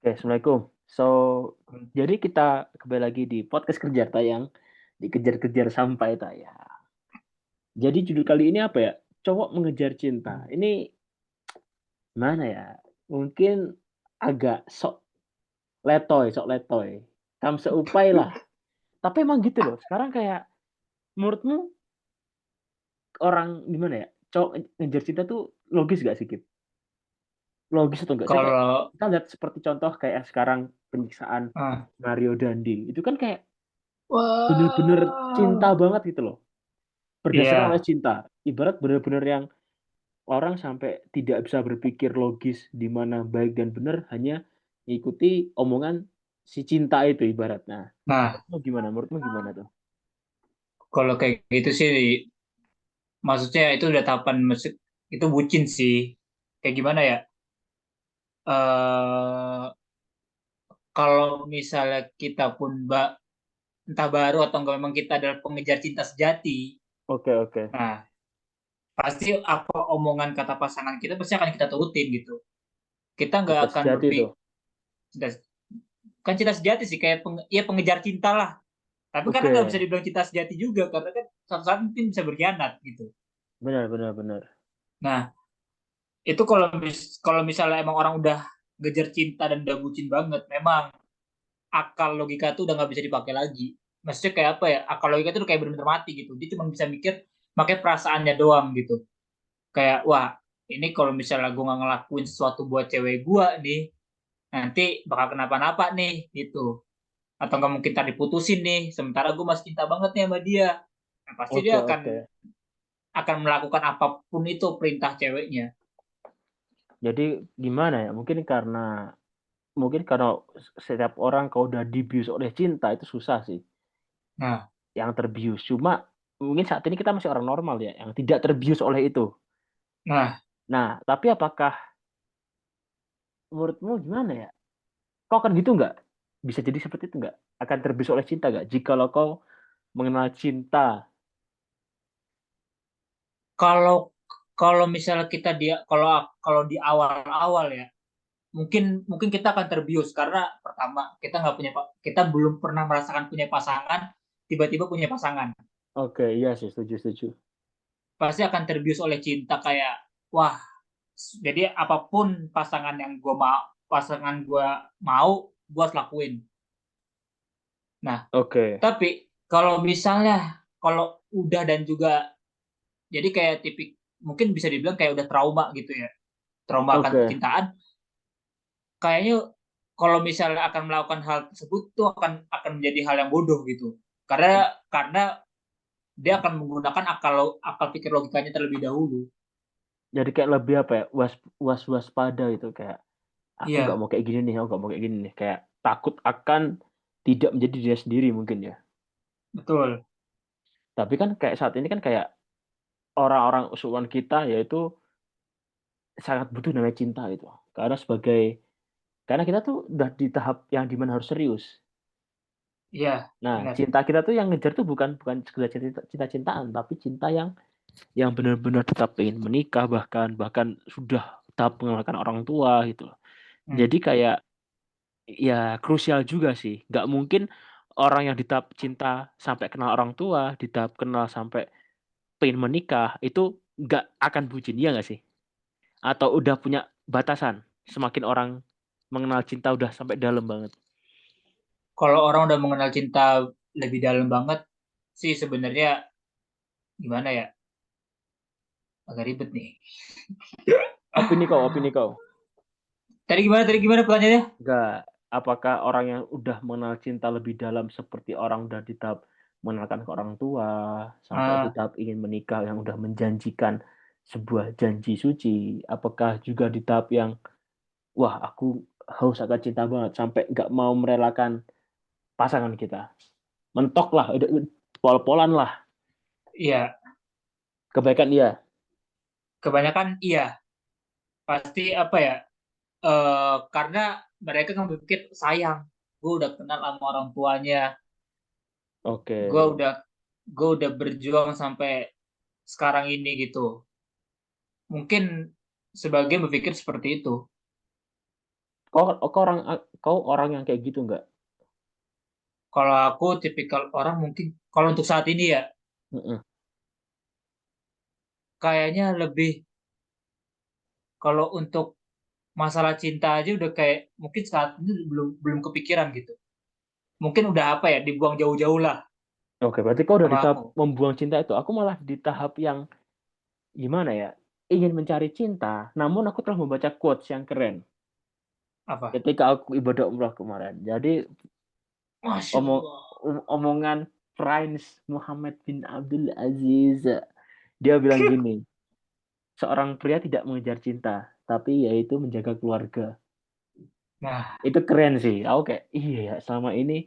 Oke, Assalamualaikum. So, jadi kita kembali lagi di podcast kerja tayang, dikejar-kejar sampai tayang. Jadi judul kali ini apa ya? Cowok mengejar cinta. Ini mana ya? Mungkin agak sok letoy. Kam seupai lah. Tapi emang gitu loh. Sekarang kayak menurutmu orang gimana ya? Cowok ngejar cinta tuh logis gak sih, Kip? Logis atau enggak sih? Kayak Kalau kita lihat seperti contoh kayak sekarang penyiksaan ah, Mario Dandi. Itu kan kayak bener-bener wah, cinta banget gitu loh. Berdasarkan oleh iya. cinta. Ibarat bener-bener yang orang sampai tidak bisa berpikir logis di mana baik dan benar hanya mengikuti omongan si cinta itu ibaratnya. Nah, Menurutmu gimana tuh? kalau kayak gitu sih, maksudnya itu udah tahapan musik, itu bucin sih. Kayak gimana ya? eh Kalau misalnya kita pun entah baru atau enggak memang kita adalah pengejar cinta sejati, Oke, oke. nah pasti apa omongan kata pasangan kita pasti akan kita turutin gitu. Kita nggak Cinta akan sejati tuh. berpikir, kan cinta sejati sih kayak ya pengejar cinta lah. Tapi kan nggak Oke. bisa dibilang cinta sejati juga karena kan suatu saat mungkin bisa berkhianat gitu. Benar, benar, benar. Nah, itu kalau misalnya emang orang udah ngejar cinta dan udah bucin banget, memang akal logika tuh udah nggak bisa dipakai lagi. Maksudnya kayak apa ya? Akal logika tuh udah kayak benar-benar mati gitu. Dia cuma bisa mikir pakai perasaannya doang gitu. Kayak wah, ini kalau misalnya gue nggak ngelakuin sesuatu buat cewek gue nih, nanti bakal kenapa-napa nih gitu. Atau nggak mungkin tadi putusin nih, sementara gue masih cinta banget nih sama dia. Nah, pasti dia Oke, akan oke. akan melakukan apapun itu perintah ceweknya. Jadi gimana ya? Mungkin karena setiap orang kalau udah dibius oleh cinta itu susah sih Nah, yang terbius. Cuma mungkin saat ini kita masih orang normal ya yang tidak terbius oleh itu. nah, Nah, tapi apakah menurutmu gimana ya? Kau akan gitu nggak? Bisa jadi seperti itu nggak? Akan terbius oleh cinta nggak? Jikalau kau mengenal cinta. kalau kalau misalnya kita kalau kalau di awal-awal ya, mungkin mungkin kita akan terbius karena pertama kita belum pernah merasakan punya pasangan, tiba-tiba punya pasangan. Oke, iya sih, setuju, setuju. Pasti akan terbius oleh cinta kayak wah, jadi apapun pasangan gue mau, gue harus lakuin. Nah, Oke, tapi kalau misalnya kalau udah dan juga jadi kayak mungkin bisa dibilang kayak udah trauma gitu ya. Trauma akan oke, percintaan. Kayaknya kalau misalnya akan melakukan hal tersebut tuh akan menjadi hal yang bodoh gitu. Karena dia akan menggunakan akal akal pikir logikanya terlebih dahulu. jadi kayak lebih apa ya? Waspada itu kayak aku nggak Iya, mau kayak gini nih, aku nggak mau kayak gini nih. Kayak takut akan tidak menjadi dia sendiri mungkin ya. betul. Tapi kan kayak saat ini kan kayak orang-orang usulan kita yaitu sangat butuh namanya cinta itu. Karena kita tuh udah di tahap yang dimana harus serius. Iya, Nah, benar. cinta kita tuh yang ngejar tuh bukan bukan sekedar cinta-cintaan, tapi cinta yang benar-benar tetap ingin menikah bahkan bahkan sudah tahap mengenalkan orang tua gitu. Hmm. Jadi kayak ya krusial juga sih. Nggak mungkin orang yang di tahap cinta sampai kenal orang tua, di tahap kenal sampai pengen menikah itu nggak akan bucin, iya nggak sih? Atau udah punya batasan. Semakin orang mengenal cinta udah sampai dalam banget. Kalau orang udah mengenal cinta lebih dalam banget sih sebenarnya gimana ya? Agak ribet nih. Opini kau. Tadi gimana pertanyaannya? Nggak, apakah orang yang udah mengenal cinta lebih dalam seperti orang udah di tahap mengenalkan ke orang tua, sampai di Ah, tahap ingin menikah yang udah menjanjikan sebuah janji suci, apakah juga di tahap yang, wah aku haus akan cinta banget, sampai nggak mau merelakan pasangan kita. Mentok lah, udah pol-polan lah, iya, kebaikan iya. kebanyakan iya. Pasti apa ya? Karena mereka kan berpikir sayang, gue udah kenal sama orang tuanya, Oke. gue udah gue udah berjuang sampai sekarang ini gitu. Mungkin sebagian berpikir seperti itu. kau orang yang kayak gitu nggak? Kalau aku tipikal orang mungkin kalau untuk saat ini ya Mm-mm. kayaknya lebih kalau untuk masalah cinta aja udah kayak mungkin saat ini belum belum kepikiran gitu. Mungkin udah apa ya dibuang jauh-jauh lah Oke, berarti kau udah sama di tahap aku. membuang cinta itu. Aku malah di tahap yang gimana ya? Ingin mencari cinta, namun aku telah membaca quotes yang keren Apa? ketika aku ibadah umrah kemarin. Jadi Masya Allah. omongan Prince Muhammad bin Abdul Aziz, dia bilang gini, seorang pria tidak mengejar cinta, tapi yaitu menjaga keluarga. Nah, Itu keren sih. Aku kayak, iya ya, selama ini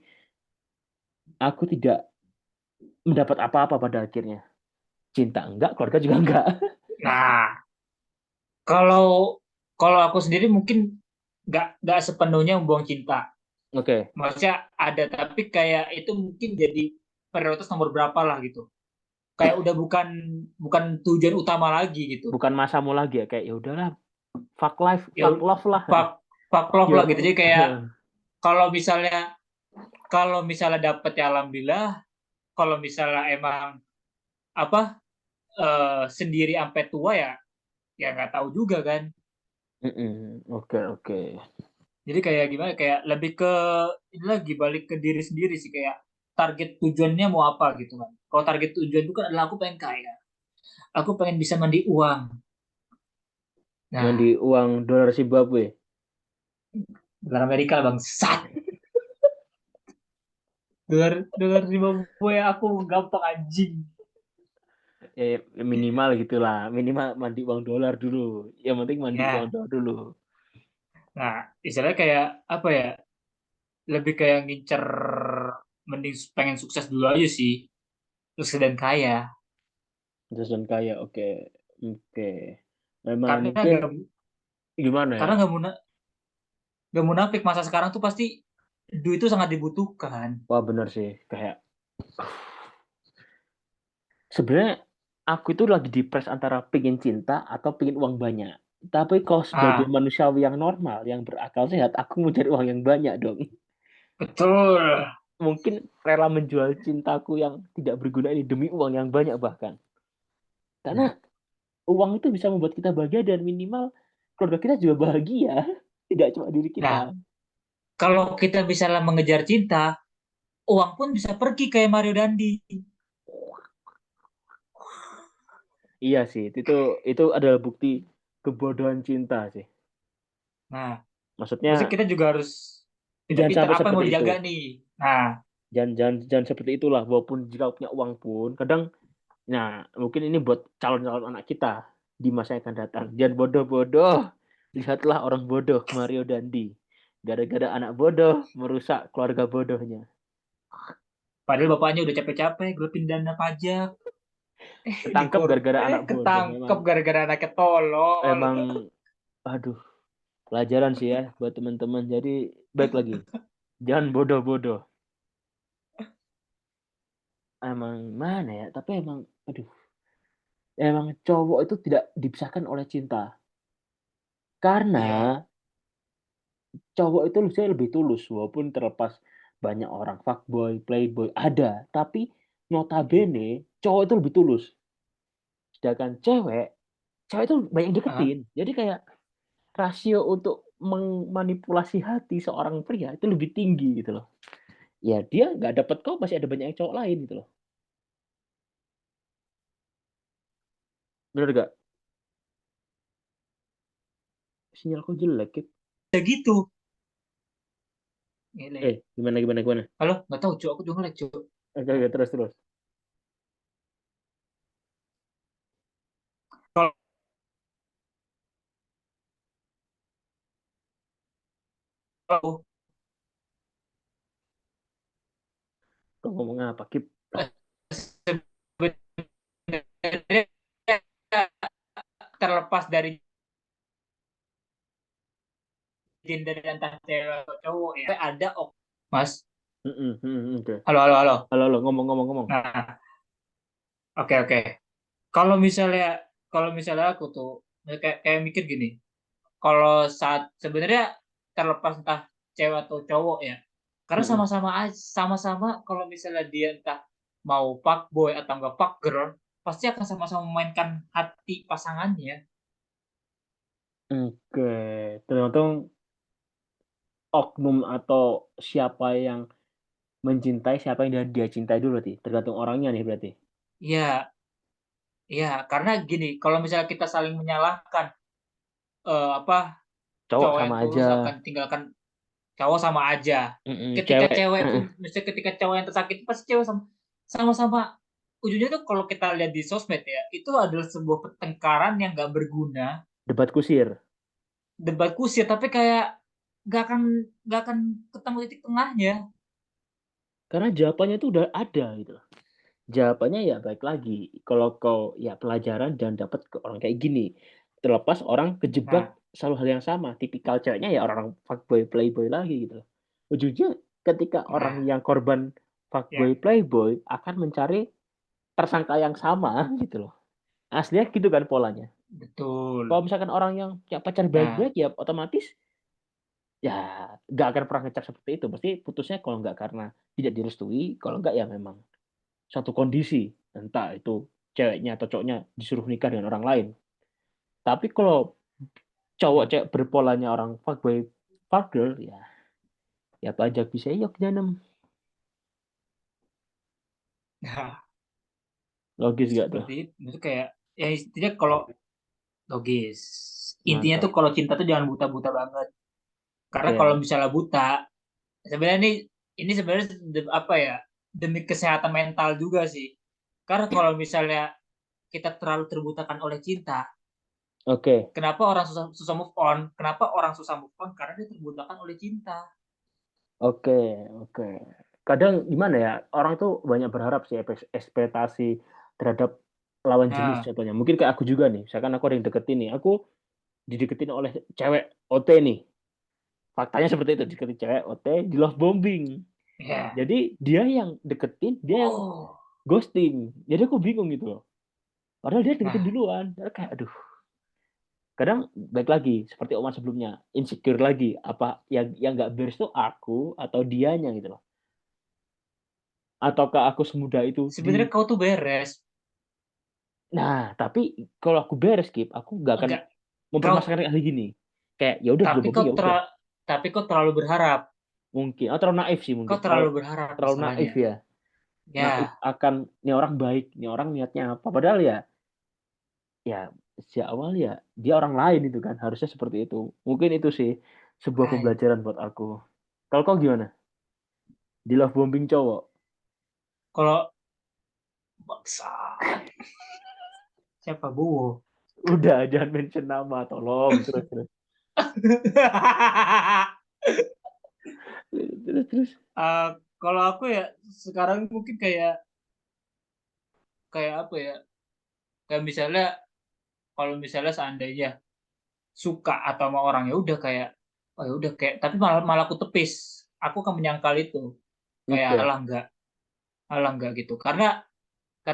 aku tidak mendapat apa-apa pada akhirnya. Cinta enggak, keluarga juga enggak. nah, kalau kalau aku sendiri mungkin nggak sepenuhnya membuang cinta. Oke, Maksudnya ada tapi kayak itu mungkin jadi prioritas nomor berapa lah gitu. Kayak udah bukan bukan tujuan utama lagi gitu. bukan masamu lagi ya, kayak ya udahlah, fuck life, Ya fuck love lah. fuck fuck love lah Pure. gitu. Jadi kayak kalau misalnya kalau misalnya dapet ya alhamdulillah. Kalau misalnya emang apa sendiri sampai tua ya ya nggak tahu juga kan. Oke, oke. Jadi kayak gimana kayak lebih ke ini lagi balik ke diri sendiri sih kayak target tujuannya mau apa gitu kan. Kalau target tujuan itu kan adalah aku pengen kaya. Aku pengen bisa mandi uang. Mandi Nah, uang dolar Zimbabwe. dolar Amerika lah bangsat. Dolar dolar Zimbabwe aku gampang anjing. Minimal gitulah, minimal mandi uang dolar dulu. Yang penting mandi uang Ya. dolar dulu. Nah, istilahnya kayak apa ya? Lebih kayak ngincer mending pengen sukses dulu aja sih. Terus dan kaya. Terus dan kaya, oke, oke. Memang Karena mungkin gak gimana ya? karena gak munafik masa sekarang tuh pasti duit itu sangat dibutuhkan. Wah bener sih, kayak sebenarnya aku itu lagi depres antara pengen cinta atau pengen uang banyak. Tapi kalau sebagai Ah, manusiawi yang normal, yang berakal sehat, aku mau cari uang yang banyak dong. betul. Mungkin rela menjual cintaku yang tidak berguna ini demi uang yang banyak bahkan. Karena Nah, uang itu bisa membuat kita bahagia dan minimal keluarga kita juga bahagia. Tidak cuma diri kita. nah, kalau kita misalnya mengejar cinta, uang pun bisa pergi kayak Mario Dandi. Iya sih, itu adalah bukti kebodohan cinta sih. Nah, maksudnya Maksudnya kita juga harus jangan pintar-pintar sampai apa yang seperti mau itu. dijaga nih. Nah, Jangan seperti itulah. Walaupun jika punya uang pun, kadang, nah mungkin ini buat calon-calon anak kita di masa yang akan datang. Jangan bodoh-bodoh. Lihatlah orang bodoh Mario Dandi. Gara-gara anak bodoh merusak keluarga bodohnya. padahal bapaknya udah capek-capek gelapin dana pajak, Ketangkep gara-gara anak bodoh. ketangkep gara-gara anaknya tolol. Emang, aduh, pelajaran sih ya buat teman-teman. Jadi baik lagi, jangan bodoh-bodoh. Emang mana ya? Tapi emang, aduh, emang cowok itu tidak dipisahkan oleh cinta. Karena Iya. cowok itu saya lebih tulus, walaupun terlepas banyak orang fuckboy, playboy ada, tapi notabene cowok itu lebih tulus. Sedangkan cewek itu banyak yang Ah, deketin. Jadi kayak rasio untuk memanipulasi hati seorang pria itu lebih tinggi gitu loh. Ya dia nggak dapet kau masih ada banyak yang cowok lain gitu loh. Bener gak? Sinyal kau jelek, Kip. ya gitu. Gile. Gimana gimana gimana? Halo, nggak tahu, cu. Aku juga ngelek, cu. Oke, oke, terus terus. Kalau Kau ngomong apa, Kip? sebenarnya terlepas dari gender antar cewek atau cowok ya, ada Mas. Oke. Halo, halo, halo. Halo, halo, ngomong ngomong ngomong. Nah, oke, oke. Kalau misalnya kalau misalnya aku tuh kayak mikir gini, kalau saat sebenarnya terlepas entah cewek atau cowok ya. Karena Mm-mm. sama-sama kalau misalnya dia entah mau fuckboy atau enggak fuckgirl, pasti akan sama-sama memainkan hati pasangannya. Oke, tergantung oknum atau siapa yang mencintai, siapa yang dia cintai dulu berarti. Tergantung orangnya nih berarti. Iya, iya, karena gini, kalau misalnya kita saling menyalahkan apa Cowok cowok yang sama tulus aja. akan tinggalkan cowok sama aja. Mm-mm. Ketika Cewek. cewek pun, Mm-mm. misalnya ketika cowok yang tersakiti pasti cewek sama-sama ujungnya tuh kalau kita lihat di sosmed ya, itu adalah sebuah pertengkaran yang gak berguna, Debat kusir. debat kusir, tapi kayak gak akan gak akan ketemu titik tengahnya. Karena jawabannya itu udah ada gitu loh. Jawabannya ya baik lagi. Kalau kau ya pelajaran dan dapat ke orang kayak gini. Terlepas orang kejebak Nah, selalu hal yang sama. Tipikal ceweknya ya orang fuckboy playboy lagi gitu loh. Ujungnya ketika orang nah, yang korban fuckboy ya playboy akan mencari tersangka yang sama gitu loh. Aslinya gitu kan polanya. Kalau betul. misalkan orang yang punya pacar Nah, baik-baik ya otomatis ya nggak akan pernah ngecap seperti itu. Pasti putusnya kalau nggak karena tidak direstui, kalau nggak ya memang satu kondisi. Entah itu ceweknya atau cowoknya disuruh nikah dengan orang lain. Tapi kalau cowok hmm. cewek berpolanya orang fuckboy, fuck girl, ya pajak bisa yok janem. Nah, Logis gak tuh? seperti itu kayak ya intinya kalau logis. Intinya tuh Mantap. kalau cinta tuh jangan buta-buta banget. Karena kalau Oke. misalnya buta, sebenarnya ini sebenarnya apa ya, demi kesehatan mental juga sih. Karena kalau misalnya kita terlalu terbutakan oleh cinta, Oke. kenapa orang susah susah move on? Kenapa orang susah move on? Karena dia terbutakan oleh cinta. Oke. Oke. Kadang gimana ya? Orang tuh banyak berharap sih ekspektasi terhadap lawan jenis Nah, contohnya. Mungkin kayak aku juga nih. Misalkan aku ada yang deketin nih. Aku dideketin oleh cewek OT nih. Faktanya seperti itu. Deketin cewek OT di love bombing. ya. Jadi dia yang deketin, dia yang Oh. ghosting. Jadi aku bingung gitu loh. Padahal dia deketin Nah, duluan. Padahal kayak aduh. Kadang baik lagi seperti omongan sebelumnya, insecure lagi. Apa yang nggak beres tuh aku atau dianya gitu loh. Ataukah aku semudah itu di. sebenarnya kau tuh beres. Nah, tapi kalau aku beres Kip, aku nggak akan Enggak, kau mempermasalahkan hal gini. Kayak ya udah tapi belum booming ya udah. kau terlalu berharap. Mungkin atau terlalu naif sih Kau mungkin. Terlalu terlalu berharap terlalu naif masalahnya. ya. Naif Ya, akan ini orang baik, ini orang niatnya apa. Padahal ya sejak awal ya dia orang lain itu kan harusnya seperti itu. Mungkin itu sih sebuah ay, pembelajaran buat aku. Kalau kau gimana di love bombing cowok? kalau baksa siapa Bowo? Udah jangan mention nama tolong terus terus terus terus. Eh, kalau aku ya sekarang mungkin kayak kayak apa ya? Kayak misalnya kalau misalnya seandainya suka atau sama orang ya udah kayak oh ya udah kayak tapi malah malah aku tepis. Aku kan menyangkal itu. Kayak Oke. alah enggak gitu. Karena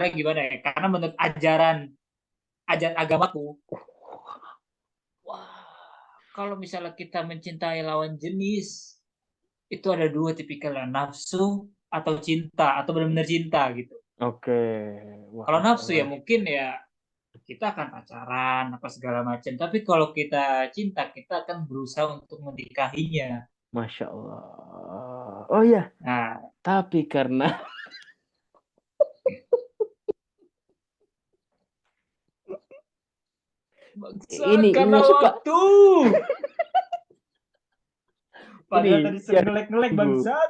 gimana ya? Karena menurut ajaran agamaku, wah, kalau misalnya kita mencintai lawan jenis, itu ada dua tipikal ya, nafsu atau cinta atau benar-benar cinta gitu. Oke. Wah, Kalau masya nafsu ya Allah. mungkin ya kita akan pacaran apa segala macam. Tapi kalau kita cinta, kita akan berusaha untuk menikahinya. Masya Allah. Oh iya, Nah, tapi karena bangsat ini karena yang suka waktu. Padahal ini tadi yang ngelek-ngelek tunggu bangsat.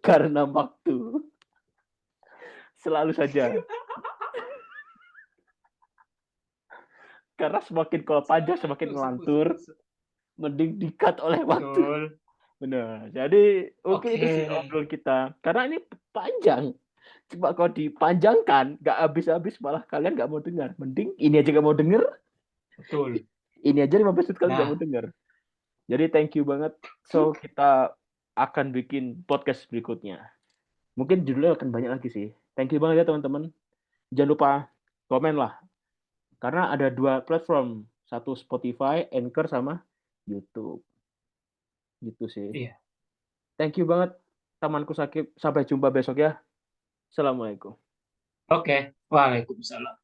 karena waktu selalu saja. Karena semakin kalau panjang Bangsat. semakin Gosip, gosip, ngelantur, gosip. mending dikat oleh waktu. Betul. Benar. Jadi mungkin itu Oke. sih obrolan kita. Karena ini panjang. Coba kalau dipanjangkan, nggak habis-habis malah kalian nggak mau dengar. Mending ini aja nggak mau denger, Betul. ini aja 15 menit kalian nggak mau Nah, denger. Jadi thank you banget. So kita akan bikin podcast berikutnya. Mungkin judulnya akan banyak lagi sih. Thank you banget ya teman-teman. Jangan lupa komen lah. Karena ada dua platform. Satu Spotify, Anchor, sama YouTube. gitu sih. Iya. Thank you banget temanku Sakib, sampai jumpa besok ya. Assalamualaikum. Oke. Waalaikumsalam.